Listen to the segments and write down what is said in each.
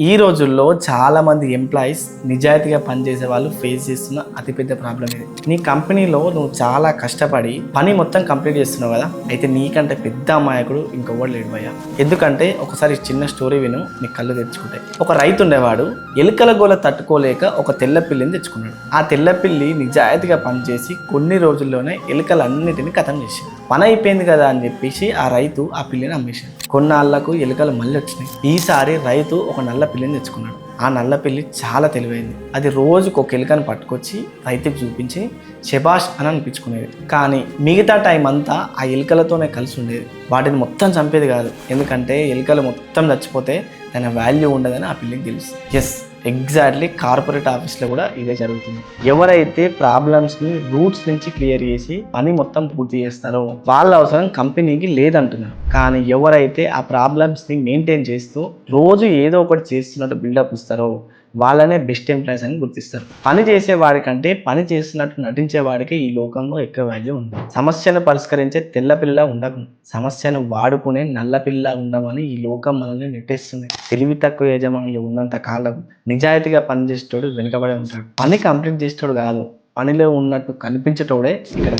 ఈ రోజుల్లో చాలా మంది ఎంప్లాయీస్ నిజాయితీగా పనిచేసే వాళ్ళు ఫేస్ చేస్తున్న అతిపెద్ద ప్రాబ్లం ఇది. నీ కంపెనీలో నువ్వు చాలా కష్టపడి పని మొత్తం కంప్లీట్ చేస్తున్నావు కదా, అయితే నీకంటే పెద్ద అమాయకుడు ఇంకొకటి లేడు భయ్యా. ఎందుకంటే ఒకసారి చిన్న స్టోరీ విను, నీ కళ్ళు తెచ్చుకుంటాయి. ఒక రైతు ఉండేవాడు, ఎలుకల గోల తట్టుకోలేక ఒక తెల్ల పిల్లిని తెచ్చుకున్నాడు. ఆ తెల్ల పిల్లి నిజాయితీగా పనిచేసి కొన్ని రోజుల్లోనే ఎలుకలన్నిటిని ఖతం చేసింది. పని అయిపోయింది కదా అని చెప్పేసి ఆ రైతు ఆ పిల్లిని అమ్మేశాడు. కొన్నాళ్లకు ఎలుకలు మళ్ళీ వచ్చినాయి. ఈసారి రైతు ఒక నల్ల పిల్లిని తెచ్చుకున్నాడు. ఆ నల్ల పిల్లి చాలా తెలివైంది. అది రోజుకు ఒక ఎలుకను పట్టుకొచ్చి రైతుకు చూపించి శబాష్ అని అనిపించుకునేది. కానీ మిగతా టైం అంతా ఆ ఎలుకలతోనే కలిసి ఉండేది. వాటిని మొత్తం చంపేది కాదు, ఎందుకంటే ఎలుకలు మొత్తం చచ్చిపోతే తన వాల్యూ ఉండదని ఆ పిల్లికి తెలుసు. ఎస్, ఎగ్జాక్ట్లీ కార్పొరేట్ ఆఫీస్లో కూడా ఇదే జరుగుతుంది. ఎవరైతే ప్రాబ్లమ్స్ని రూట్స్ నుంచి క్లియర్ చేసి పని మొత్తం పూర్తి చేస్తారో వాళ్ళ అవసరం కంపెనీకి లేదంటున్నారు. కానీ ఎవరైతే ఆ ప్రాబ్లమ్స్ని మెయింటైన్ చేస్తూ రోజు ఏదో ఒకటి చేస్తున్నట్టు బిల్డప్ ఇస్తారో వాళ్ళనే బెస్ట్ ఎంప్లాయీస్ అని గుర్తిస్తారు. పని చేసే వాడికంటే పని చేస్తున్నట్టు నటించే వాడికి ఈ లోకంలో ఎక్కువ వాల్యూ ఉంది. సమస్యను పరిష్కరించే తెల్ల పిల్ల ఉండకు, సమస్యను వాడుకునే నల్ల పిల్ల ఉండమని ఈ లోకం మనల్ని నెట్టేస్తుంది. తెలివి తక్కువ యజమానులు ఉన్నంత కాలం నిజాయితీగా పని చేసేటోడు వెనుకబడి ఉంటాడు. పని కంప్లీట్ చేసేటోడు కాదు, పనిలో ఉన్నట్టు కనిపించేటోడే ఇక్కడ.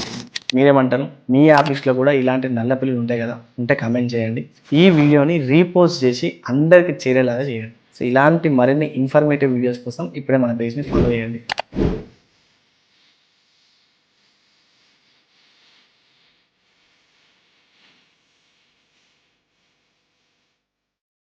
మీరేమంటారు? మీ ఆఫీస్లో కూడా ఇలాంటి నల్ల పిల్లలు ఉంటాయి కదా, ఉంటే కమెంట్ చేయండి. ఈ వీడియోని రీపోస్ట్ చేసి అందరికీ చేరేలాగా చేయండి. సో ఇలాంటి మరిన్ని ఇన్ఫర్మేటివ్ వీడియోస్ కోసం ఇప్పుడే మన పేజ్ని ఫాలో చేయండి.